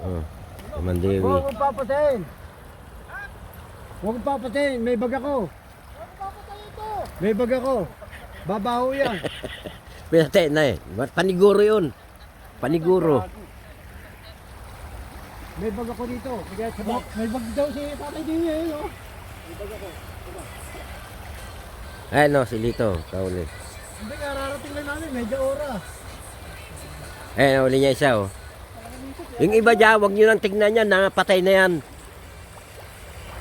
Oh, si Mandewi. Huwag mong papatayin. Huwag mong papatayin. May bag ako. May bag ako. Babaho yan. Pinatay na eh. Paniguro yun. Paniguro. May bag ako dito. May bag daw si Tatay Dini eh. No? Ay no, si Lito. Kauli. Hindi nga, rarating lang namin. Medyo oras. Eh, nauli niya isa oh. Yung iba dyan, huwag nyo nang tignan yan. Patay na yan.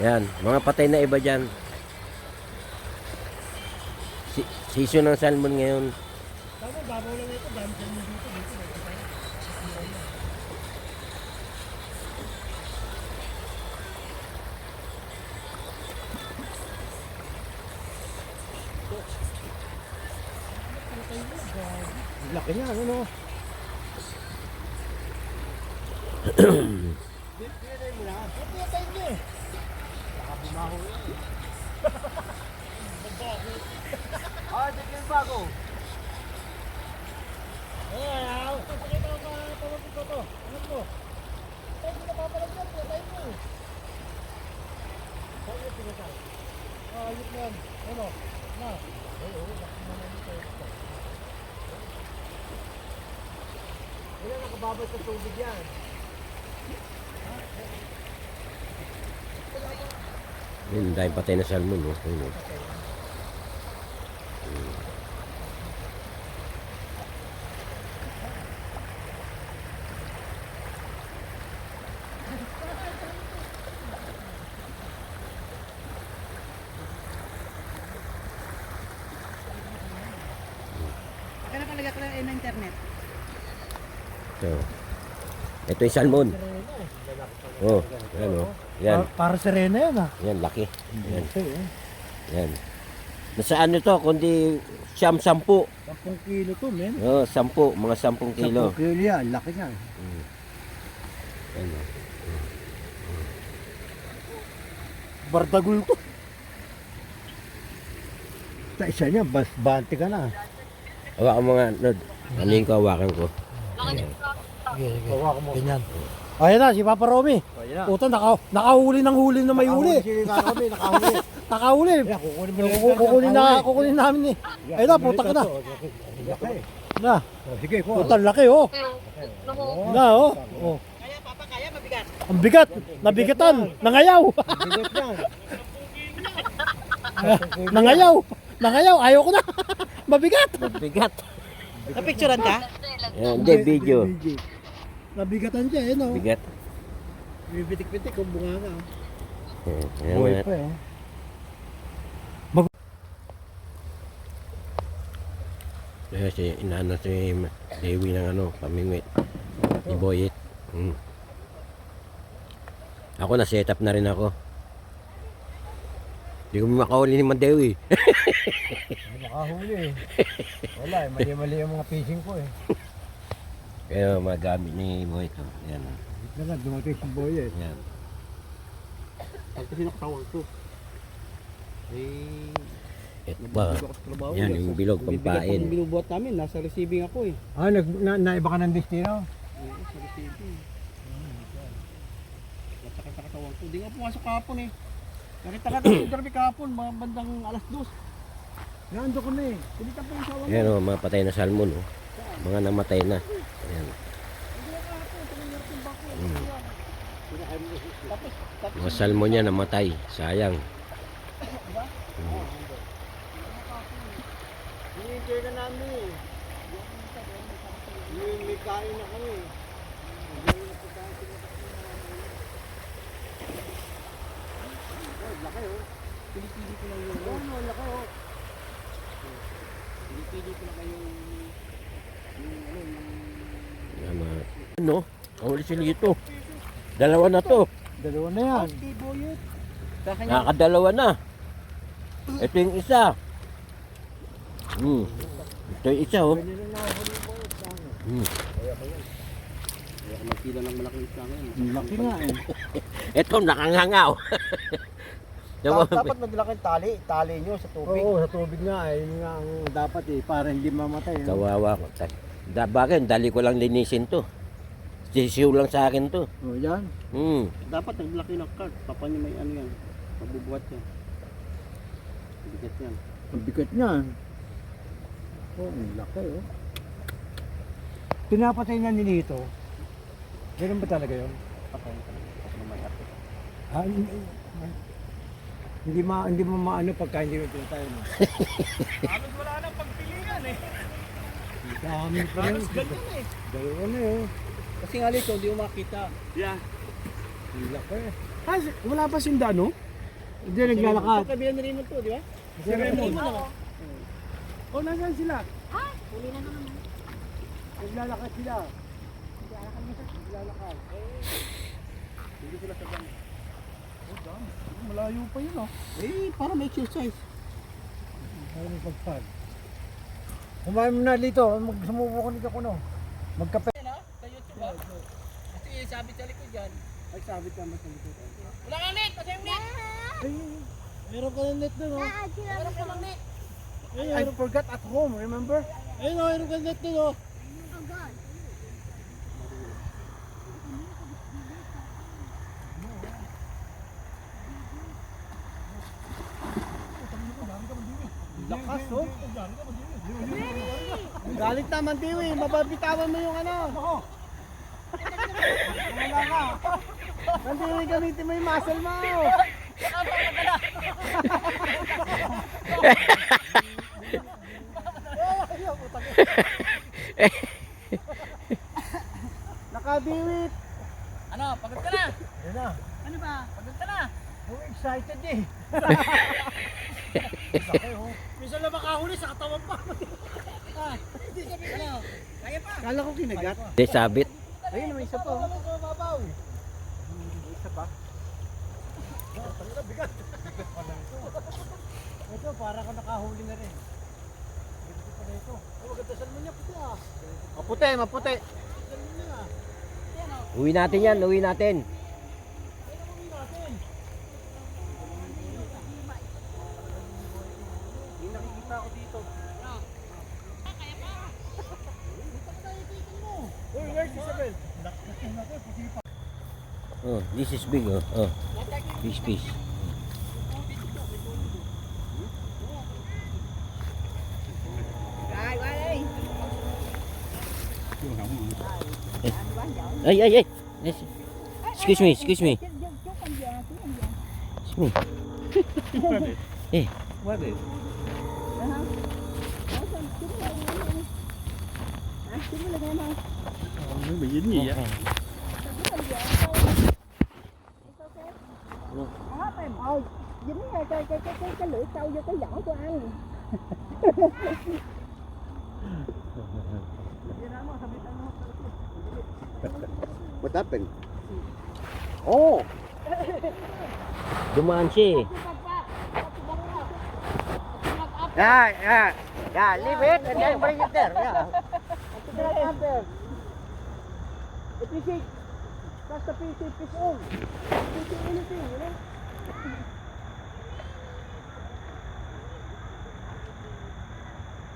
Yan, mga patay na iba dyan. Season ng salmon ngayon. Tama, babaw lang ito. Dami salmon dito. Laki niya, ano? Pinatay mo na. Pinatay niyo eh. Baka bumaho yun eh. Ah, dito yung bago. Ayaw. Pakita ko pa tawagin ko to. Ano to? Tayo mo napapalagyan. Pinatay mo eh. Saan yung pinatay? Ah, ayun yan. Ano? Na. Ay, oo. Bakit naman ito? Wala nakababad sa tubig yan. Yun, dahil patay na salmon oh. Ayun, oh. Kaya talaga ko lang ng internet. Ito yung salmon. Oh, yan oh. Yan. Para serena yan ah. Yan, laki. Yan. Okay, Yan. Nasaan nyo to? Kundi siyam, 10. 10 kilo to, men. Oh, 10. Mga 10 kilo. 10 kilo yan, laki niya. Yan, oh. Bardagul to. Sa isa niya, bante ka na. Hawakan mo nga, Lord. Ano yung kawakan ko? Hawakan mo. Ganyan. Ayan na, si Papa Romy. Puta, nakahuli ng huli na may huli. Nakahuli. Nakahuli. Kukunin namin eh. Ayun na, puta ka na. Na. Sige, puta, laki oh. Na oh. Kaya papa, kaya mabigat. Ang bigat. Nabigatan. Nangayaw. Nangayaw. Nangayaw. Ayaw ko na. Mabigat. Bigat. Napicturean ka? Hindi, video. Nabigatan siya, eh, no? Bigat. Bibitik-bitik kung bunga ka. Ayan, Buhay ayan. pa, eh. Kaya si inaano si Dewi ng ano, pamingwit. Ni Boyet. Ako na set up na rin ako. Hindi ko makahuli ni Mandewi. Nakahuli, eh. Wala, eh. Mali-mali yung mga fishing ko, eh. Kaya magamit ni Boyet. Oh. Yan. Nalang, dumating si Boy, eh. Yan. Pag kasi nakatawag ko. Eh... Ito pa. Yan, yung bilog, pampain. Yung binubuhat namin, nasa receiving ako eh. Ah, naiba ka ng destino? Sa receiving. Nakita katawag ko. Hindi nga pumasok kahapon eh. Nakita ka ng derby kahapon, mga bandang alas 2. Nando ko na, eh. Pinita po yung sawa. Yan o, mga patay na salmon. Oh. Mga namatay na. Yan. Mga salmon niya namatay. Sayang. Hinihintay na namin, eh. May kain na kami, eh. Laki, oh. Pinipili ko lang yung... Oo, no, laki, oh. Pinipili ko lang yung... Yan, mga... Ano? Ang ulit sila ito. Dalawa na to. Dalawa na yan. Okay, Boyet. Sa kanya, Nakakadalawa na. Ito yung isa. Ito yung isa, oh. kaya ka magpila ng malaking isla ngayon. Laki nga, eh. Ito, nakangangaw. Dapat maglaking tali nyo sa tubig. Oo, sa tubig nga, eh. Yun nga ang dapat, eh. Para hindi mamatay. eh. Kawawa ko. Bakit? Dali ko lang linisin to. Sisiw lang sa akin to. O, yan. Dapat naglaki ng cart. Papa niya may ano yan. Pabubuhat yan. Bigat yan. Ang bigat niyan. Oh, ang laki oh. Pinapatay na nilito. Ganun ba talaga yun? Patay ka. Patay na may ate. Ah, hindi mo maano pagka hindi mo pinatay mo. Halos wala nang pagpilian eh. Dami pa rin. Halos ganyan eh. Dalawa na eh. Kasi nga Lito, hindi mo makita. Yeah. Ang laki. Ah, wala pa sindano? Hindi naglalakad. Kabihan na rin mo to, di ba? Si Raymond. Oh, nasaan sila? Huli na naman. Naglalakad sila. Lalakad. Hindi sila sa dami. Oh, dami. Malayo pa yun oh. Eh, para may exercise. Ayaw mo pagpag. Kumain mo na dito. Sumubo ko nito ko no. Magkape. Sa YouTube ba? Kasi sabit sa likod yan. Ay, sabit ka mas sa likod. Wala ka net! Kasi yung net! Meron ka ng net doon oh. Meron ka lang net! I forgot at home, remember? Ayun oh, meron ka ng net doon oh. Lakas oh! Galit naman Tiwi, mababitawan mo yung ano. Wala ka. Nandiwi gamitin mo yung muscle mo. Nakadiwit. Ano, pagod ka na? Ayun na. Ano ba? Pagod ka na? Oh, excited eh. Minsan lang makahuli sa katawan pa. Ano? Kaya pa? Kala ko kinagat. Di sabit. Ayun, may isa pa. Mababaw eh. May isa pa. Bigat. Ito, para ka nakahuli na rin. Ito pa na ito. Oh, maganda salmon niya puti ah. Maputi, maputi. Salmon niya ah. Uwi natin yan, uwi natin. Hindi nakikita ako dito. Uy, where's Isabel? Puti pa. Oh, this is big oh. Oh. Fish. Ay. Yes. Excuse me. Excuse me. Eh, What is? Ano ba yun niya? Dính cái lưỡi câu vô cái vỏ của ăn. What happened? Oh! dumaan siya eh. Yeah, leave it and then bring it there. Yeah. The fishing, that's the fishing fish on. Fishing anything, you know?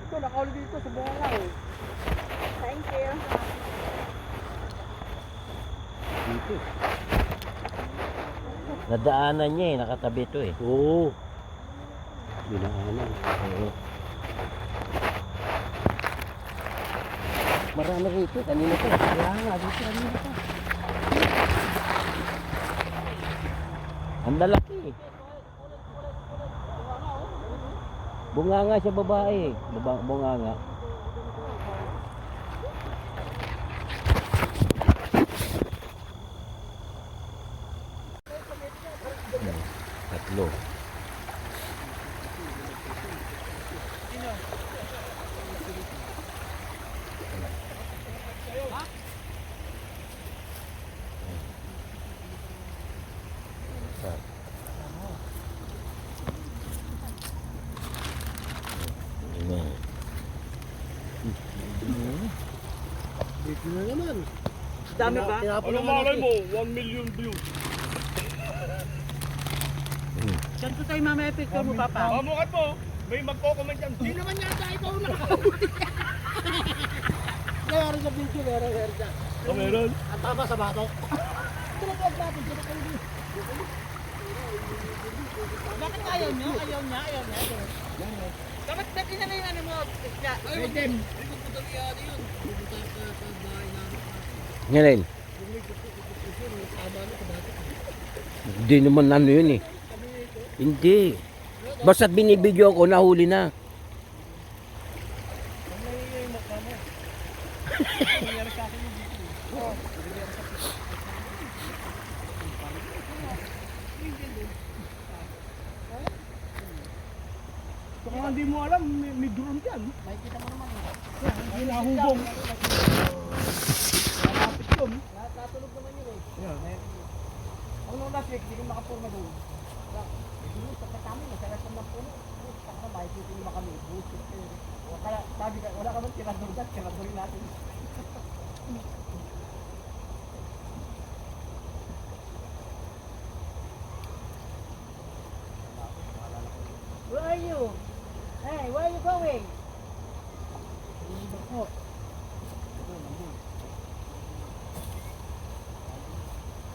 Ito, nakahuli dito sa bunga eh. Thank you. Dito. Nadaanan niya eh, nakatabi ito eh. Oo. Binaanan. Oo. Marami rito, kanina to. Kaya nga, dito kanina pa. Ang lalaki eh. Bunganga siya babae eh. Bunganga. Tatlo. Dito na naman. Dami ba? Ano malay mo? 1 million views. Saan ko tayo mamaya picture mo, Papa? Pamukat mo, may magko-comment dyan. Di naman yata ikaw nakahuli. Kaya rin sa video, meron dyan. Oh, meron. Ang tama sa batok. Tinaglag natin, tinaglag. Bakit ayaw nyo? Ayaw niya? Ayaw niya? Dapat dati na yung ano mo, isda. Pwede. Ngayon. Hindi naman ano yun eh. Hindi. Basta't binibidyo ako, nahuli na. Kung hindi mo alam, may drone dyan. Makikita mo naman. Hindi nahubong. Malapit yun. Natulog naman yun eh. Ako nung last week, hindi ko makapurma doon. Hindi, pagkatami, masarap naman po. Saka makikita naman kami. Bullshit kayo. Kaya sabi ka, wala ka man tirador dyan, tiradorin natin. Where are you? Hey, where are you going?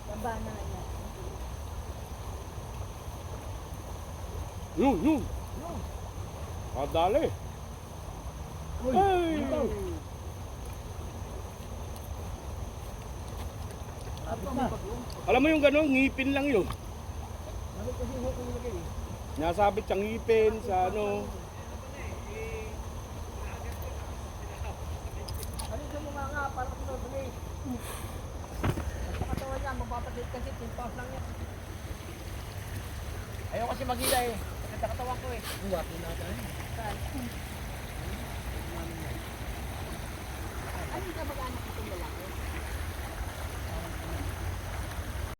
Taba na yan. Yun. Kadali. Hey! Alam mo yung gano'n, ngipin lang yun. Nasabit siyang ngipin sa ano. Ano sa mga nga, parang sinoduli. Sa katawan niya, mapapasit kasi, timpas lang yan. Ayaw kasi magila eh. Sa katawan ko eh. Ang wapo na tayo. Saan?